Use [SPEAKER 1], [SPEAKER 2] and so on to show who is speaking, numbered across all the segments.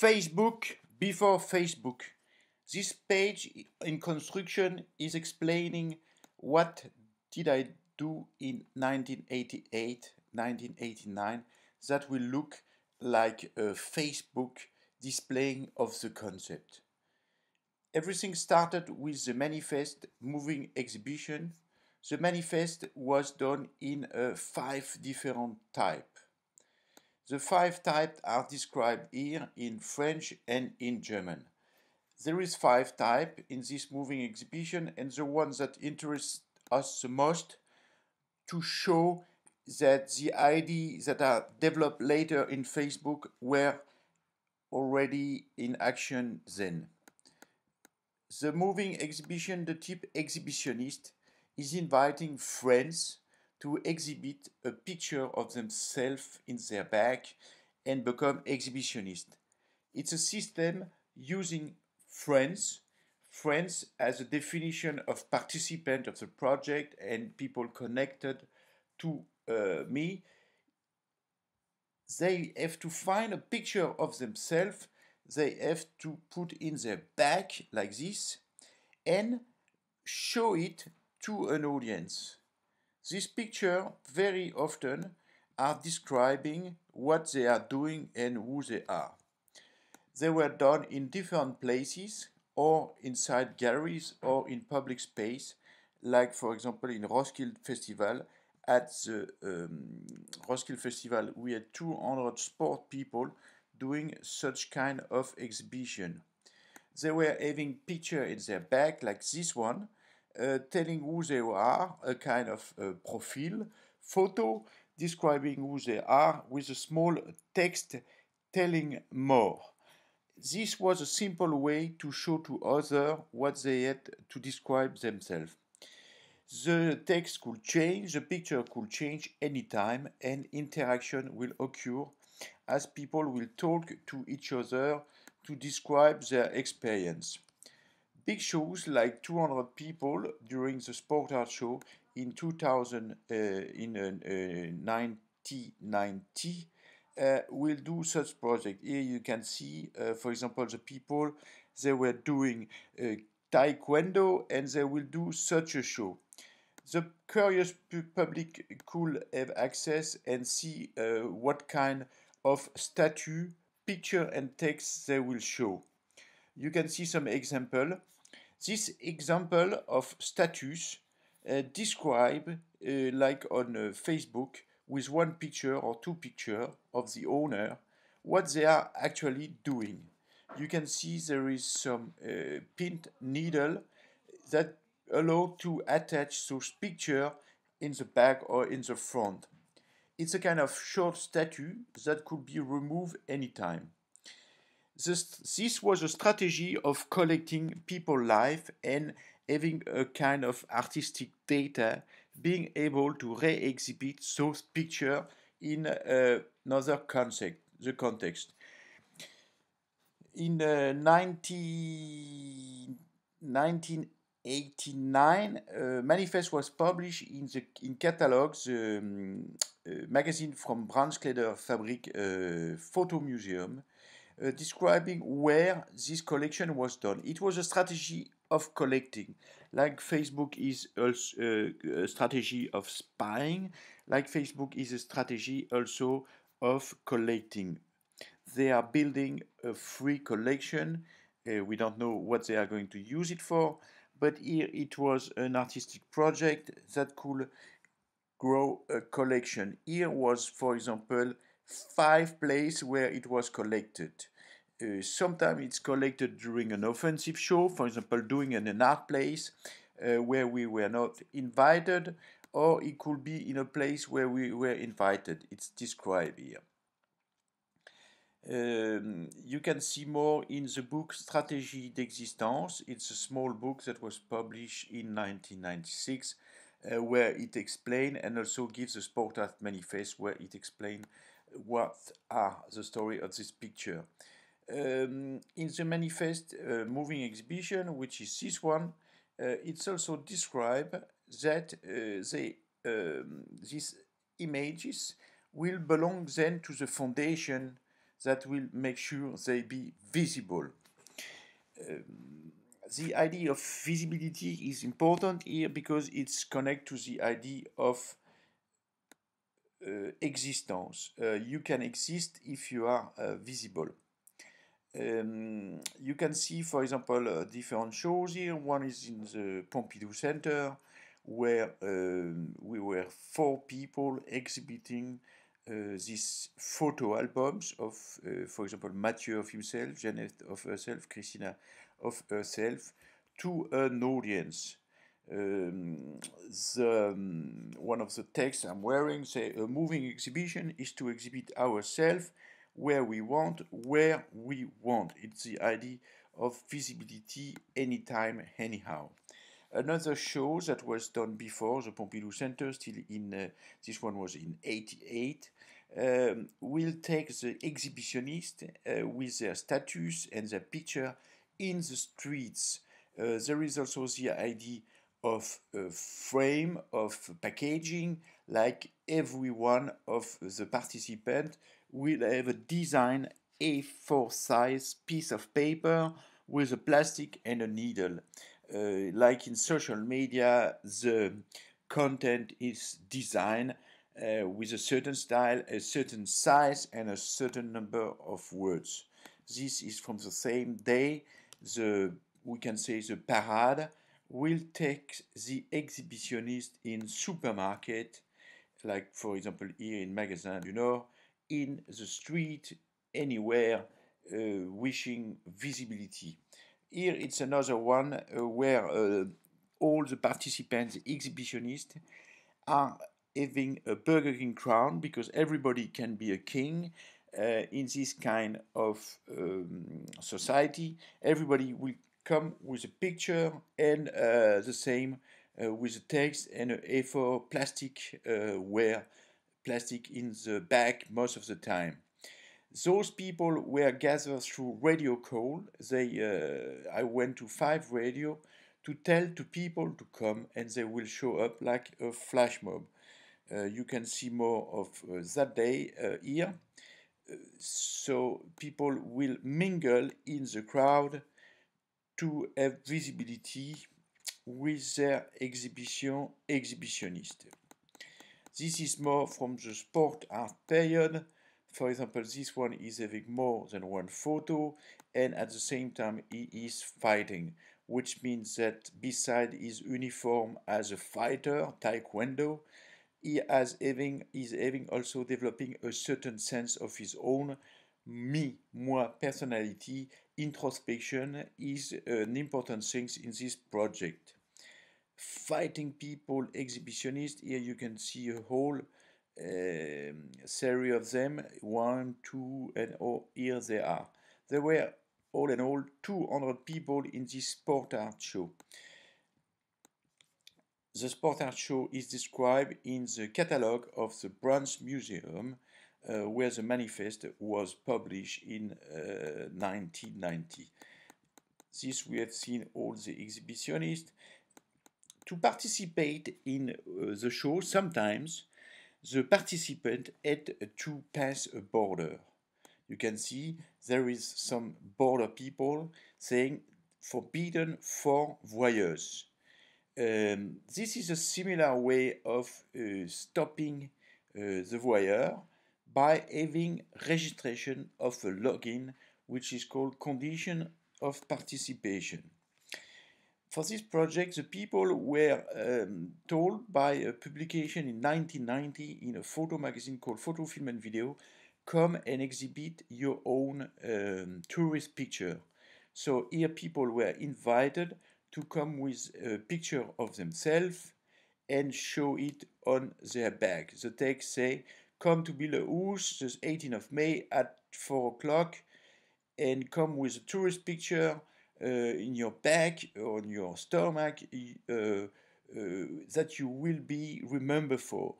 [SPEAKER 1] Facebook before Facebook. This page in construction is explaining what did I do in 1988, 1989 that will look like a Facebook displaying of the concept. Everything started with the manifest moving exhibition. The manifest was done in 5 different types. The 5 types are described here in French and in German. There is 5 types in this moving exhibition, and the one that interests us the most to show that the ideas that are developed later in Facebook were already in action then. The moving exhibition, the type exhibitionist, is inviting friends to exhibit a picture of themselves in their bag and become exhibitionist. It's a system using friends as a definition of participant of the project and people connected to me. They have to find a picture of themselves. They have to put in their bag like this and show it to an audience. This picture very often are describing what they are doing and who they are. They were done in different places or inside galleries or in public space, like for example in Roskilde Festival. At the Roskilde Festival we had 200 sport people doing such kind of exhibition. They were having picture in their bag like this one, telling who they are, a kind of profile, photo describing who they are with a small text telling more. This was a simple way to show to others what they had to describe themselves. The text could change, the picture could change anytime, and interaction will occur as people will talk to each other to describe their experience. Big shows like 200 people during the Sport Art Show in 1990 will do such project. Here you can see, for example, the people they were doing taekwondo and they will do such a show. The curious public could have access and see what kind of statue, picture and text they will show. You can see some example. This example of statues describe like on Facebook with one picture or two picture of the owner what they are actually doing. You can see there is some pinned needle that allow to attach those picture in the back or in the front. It's a kind of short statue that could be removed anytime. This was a strategy of collecting people life and having a kind of artistic data, being able to re-exhibit those pictures in another concept, the context. In 1989, manifest was published in catalogs, magazine from Brandskleider Fabrik Photo Museum, describing where this collection was done. It was a strategy of collecting, like Facebook is also a strategy of spying, like Facebook is a strategy also of collecting. They are building a free collection. We don't know what they are going to use it for, but here it was an artistic project that could grow a collection. Here was, for example, 5 places where it was collected. Sometimes it's collected during an offensive show, for example, doing an art place where we were not invited, or it could be in a place where we were invited. It's described here. You can see more in the book Stratégie d'existence. It's a small book that was published in 1996 where it explains and also gives a sport art manifest where it explains what are the story of this picture. In the manifest moving exhibition, which is this one, it's also described that these images will belong then to the foundation that will make sure they be visible. The idea of visibility is important here because it's connected to the idea of existence. You can exist if you are visible. You can see, for example, different shows here. One is in the Pompidou Center, where we were 4 people exhibiting these photo albums of, for example, Mathieu of himself, Jeannette of herself, Christina of herself, to an audience. One of the texts I'm wearing say a moving exhibition is to exhibit ourselves where we want, where we want. It's the idea of visibility anytime, anyhow. Another show that was done before the Pompidou Center, still in this one was in '88, will take the exhibitionists with their statues and their picture in the streets. There is also the idea of a frame of packaging, like every one of the participants will have a design A4 size piece of paper with a plastic and a needle. Like in social media, the content is designed with a certain style, a certain size, and a certain number of words. This is from the same day. We can say the parade will take the exhibitionist in supermarket, like for example here in Magasin du Nord, in the street, anywhere, wishing visibility. Here it's another one where all the participants, exhibitionists, are having a Burger King crown because everybody can be a king. In this kind of society, everybody will come with a picture and the same with a text and a A4 plastic where plastic in the back most of the time. Those people were gathered through radio call. I went to 5 radio to tell to people to come, and they will show up like a flash mob. You can see more of that day here. So people will mingle in the crowd to have visibility with their exhibitionist. This is more from the sport art period. For example, this one is having more than one photo, and at the same time he is fighting, which means that beside his uniform as a fighter, taekwondo, he is having also developing a certain sense of his own moi personality. Introspection is an important thing in this project. Fighting people, exhibitionist. Here you can see a whole series of them. 1, 2, and oh, here they are. There were all in all 200 people in this sport art show. The sport art show is described in the catalogue of the Branch Museum, where the manifest was published in 1990. This we have seen all the exhibitionists. To participate in the show, sometimes the participant had to pass a border. You can see there is some border people saying forbidden for voyeurs. This is a similar way of stopping the voyeur by having registration of a login, which is called condition of participation. For this project, the people were told by a publication in 1990 in a photo magazine called Photo, Film and Video, come and exhibit your own tourist picture. So here people were invited to come with a picture of themselves and show it on their bag. The text say, come to Belarus the 18th of May at 4 o'clock and come with a tourist picture in your bag or on your stomach that you will be remembered for.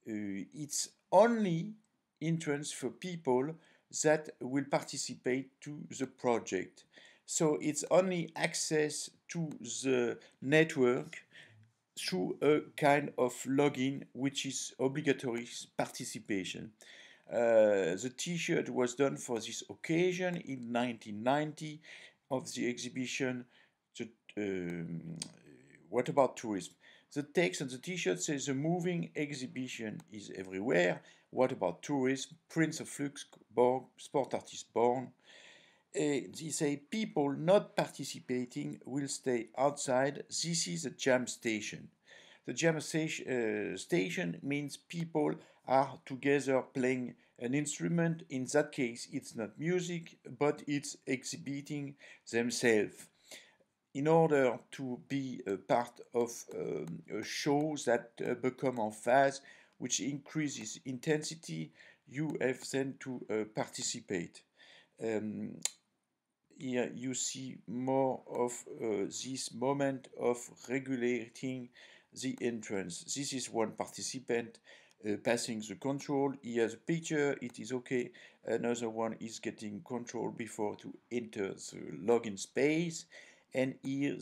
[SPEAKER 1] It's only entrance for people that will participate to the project. So it's only access to the network through a kind of login which is obligatory participation. The t-shirt was done for this occasion in 1990 of the exhibition. The, what about tourism? The text on the t-shirt says the moving exhibition is everywhere. What about tourism? Prince of Luxembourg, sport artist born. They say people not participating will stay outside. This is a jam station. The jam station means people are together playing an instrument. In that case, it's not music, but it's exhibiting themselves. In order to be a part of a show that become en phase, which increases intensity, you have then to participate. Here you see more of this moment of regulating the entrance. This is one participant passing the control. Here's a picture, it is okay. Another one is getting control before to enter the login space. And here,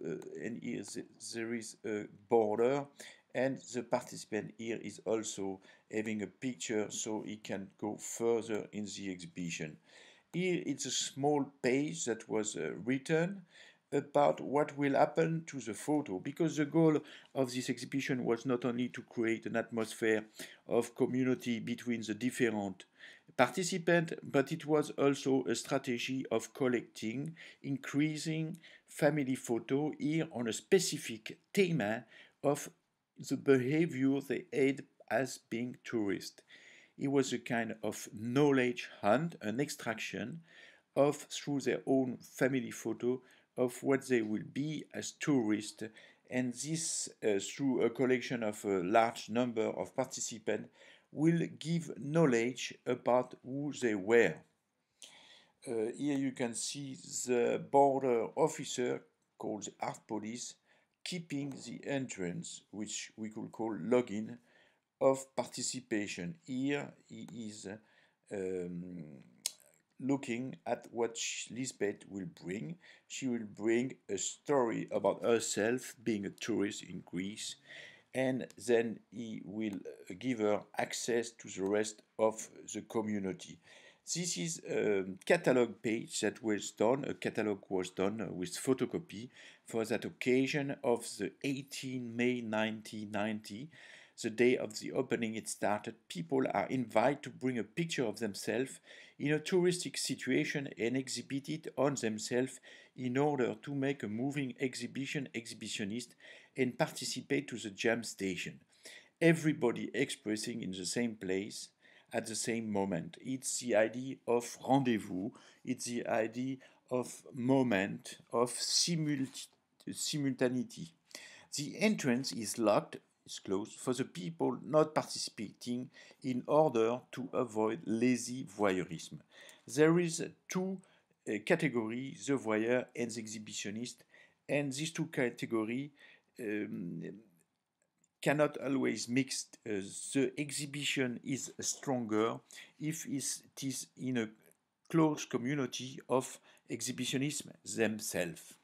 [SPEAKER 1] there is a border, and the participant here is also having a picture so he can go further in the exhibition. Here it's a small page that was written about what will happen to the photo, because the goal of this exhibition was not only to create an atmosphere of community between the different participants, but it was also a strategy of collecting, increasing family photo here on a specific theme of the behavior they had as being tourists. It was a kind of knowledge hunt, an extraction of, through their own family photo, of what they will be as tourists, and this, through a collection of a large number of participants, will give knowledge about who they were. Here you can see the border officer, called the art police, keeping the entrance, which we could call login, of participation. Here he is looking at what Lisbeth will bring. She will bring a story about herself being a tourist in Greece, and then he will give her access to the rest of the community. This is a catalog page that was done, a catalog was done with photocopy for that occasion of the 18 May 1990, the day of the opening it started. People are invited to bring a picture of themselves in a touristic situation and exhibit it on themselves in order to make a moving exhibition exhibitionist and participate to the jam station. Everybody expressing in the same place at the same moment. It's the idea of rendezvous, it's the idea of moment, of simultaneity. The entrance is locked, is closed, for the people not participating in order to avoid lazy voyeurism. There is two categories, the voyeur and the exhibitionist, and these two categories cannot always mix. The exhibition is stronger if it is in a close community of exhibitionists themselves.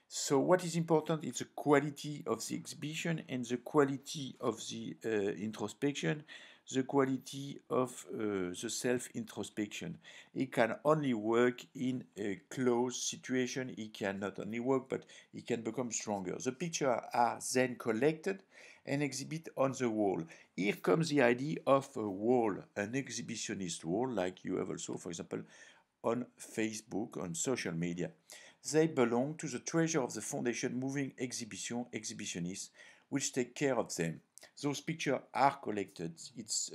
[SPEAKER 1] So what is important is the quality of the exhibition and the quality of the introspection, the quality of the self-introspection. It can only work in a closed situation. It can not only work, but it can become stronger. The pictures are then collected and exhibited on the wall. Here comes the idea of a wall, an exhibitionist wall, like you have also, for example, on Facebook, on social media. They belong to the treasure of the foundation Moving Exhibition Exhibitionists, which take care of them. Those pictures are collected. It's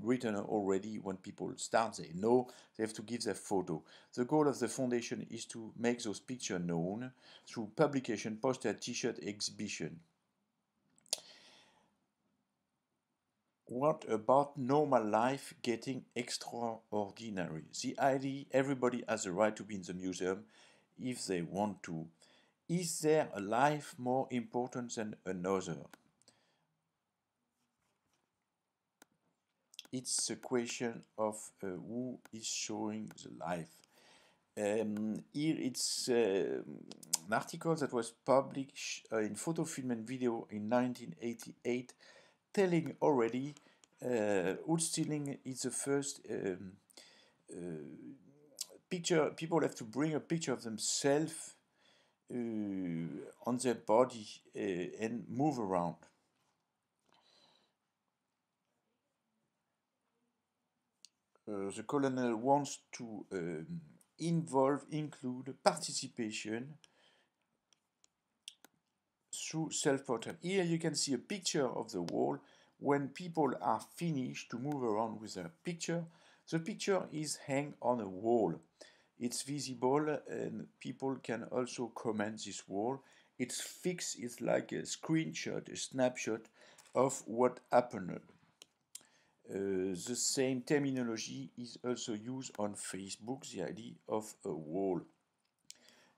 [SPEAKER 1] written already when people start. They know they have to give their photo. The goal of the foundation is to make those pictures known through publication, poster, t-shirt, exhibition. What about normal life getting extraordinary? The idea everybody has the right to be in the museum if they want to. Is there a life more important than another? It's a question of who is showing the life. Here it's an article that was published in Photo, Film and Video in 1988, telling already Ausstellung is the first picture. People have to bring a picture of themselves on their body and move around. The colonel wants to include participation through self-portrait. Here you can see a picture of the wall. When people are finished to move around with a picture, the picture is hung on a wall. It's visible and people can also comment this wall. It's fixed, it's like a screenshot, a snapshot of what happened. The same terminology is also used on Facebook, the idea of a wall.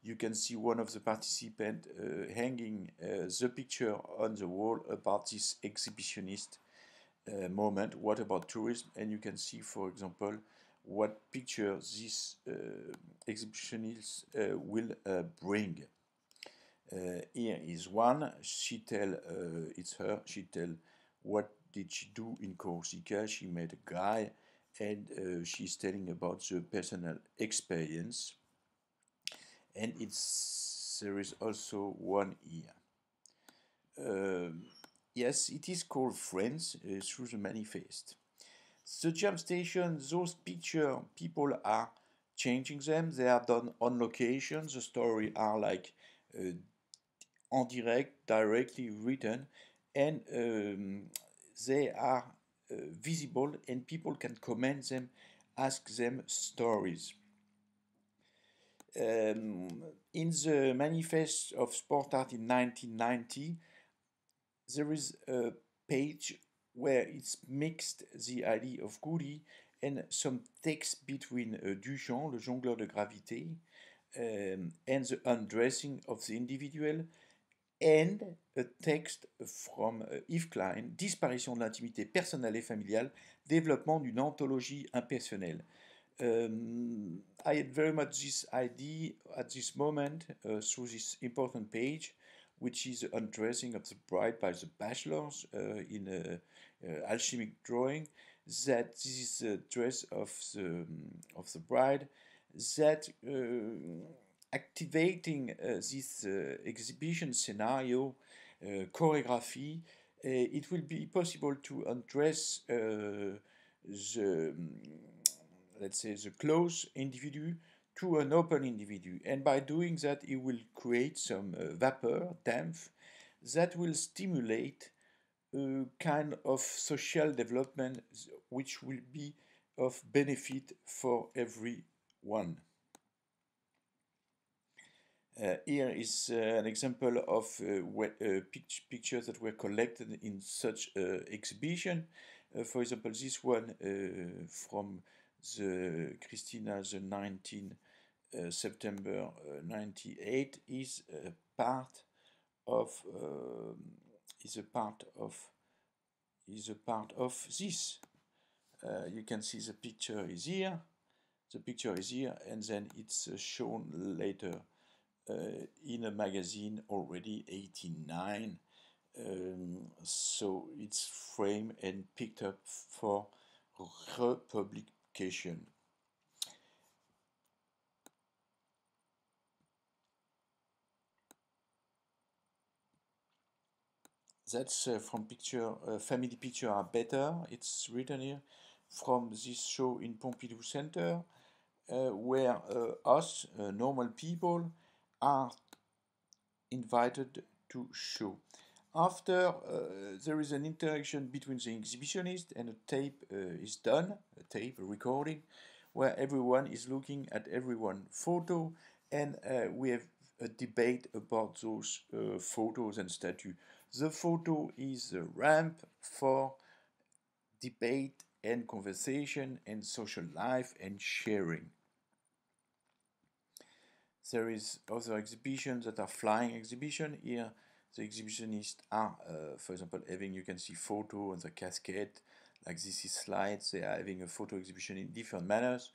[SPEAKER 1] You can see one of the participants hanging the picture on the wall about this exhibitionist moment. What about tourism? And you can see, for example, what picture this exhibitionist will bring. Here is one. She tell, it's her. She tell what did she do in Corsica. She met a guy, and she's telling about the personal experience. And there is also one here. Yes, it is called Friends through the manifest. The jump station, those picture people are changing them. They are done on location. The story are like en direct, directly written, and they are visible, and people can comment them, ask them stories. In the manifest of sport art in 1990, there is a page where it's mixed the idea of Goody and some text between Duchamp, le jongleur de gravité, and the undressing of the individual, and a text from Yves Klein, Disparition de l'intimité personnelle et familiale, développement d'une anthologie impersonnelle. I had very much this idea at this moment through this important page, which is the undressing of the bride by the bachelors in a alchemic drawing, that this is the dress of the bride, that activating this exhibition scenario, choreography, it will be possible to undress the let's say the closed individual to an open individual, and by doing that it will create some vapor, damp, that will stimulate a kind of social development which will be of benefit for everyone. Here is an example of pictures that were collected in such exhibition. For example, this one from the Christina, the 19 September 98 is a part of this. You can see the picture is here. The picture is here, and then it's shown later in a magazine already 89. So it's framed and picked up for republication. That's from picture, family picture are better. It's written here from this show in Pompidou Center, where us, normal people, are invited to show. After there is an interaction between the exhibitionist, and a tape is done, a recording, where everyone is looking at everyone's photo, and we have a debate about those photos and statues. The photo is a ramp for debate and conversation and social life and sharing. There is other exhibitions that are flying exhibition. Here the exhibitionists are, for example, having, you can see photo on the cascade, like this is slides. They are having a photo exhibition in different manners.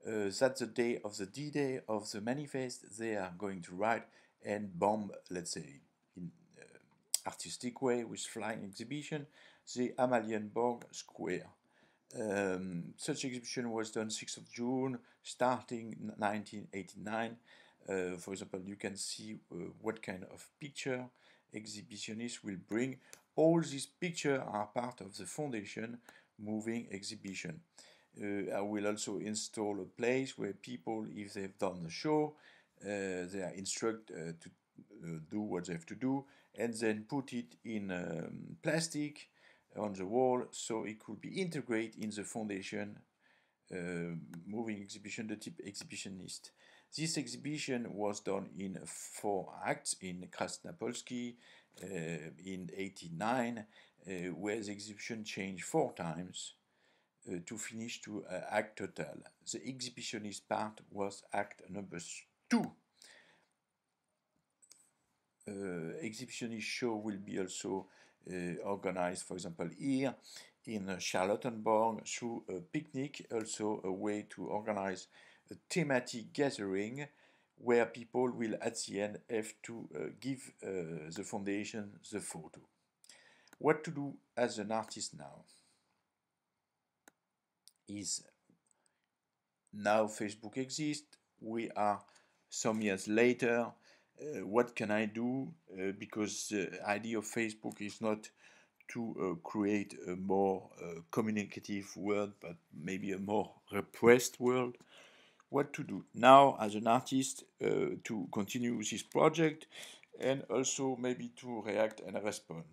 [SPEAKER 1] That's the day of the D-Day of the manifest. They are going to ride and bomb, let's say, in artistic way with flying exhibition. the Amalienborg Square. Such exhibition was done 6th of June, starting 1989. For example, you can see what kind of picture exhibitionists will bring. All these pictures are part of the foundation moving exhibition. I will also install a place where people, if they've done the show, they are instructed to do what they have to do, and then put it in plastic on the wall so it could be integrated in the foundation moving exhibition, the type exhibitionist. This exhibition was done in 4 acts in Krasnapolski in 89, where the exhibition changed 4 times to finish to act total. The exhibitionist part was act number 2. Exhibitionist show will be also organized, for example, here in Charlottenburg through a picnic, also a way to organize a thematic gathering where people will at the end have to give the foundation the photo. What to do as an artist now is, now Facebook exists, we are some years later. What can I do? Because the idea of Facebook is not to create a more communicative world, but maybe a more repressed world. What to do now as an artist to continue this project, and also maybe to react and respond.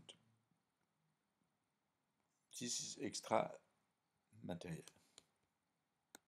[SPEAKER 1] This is extra material.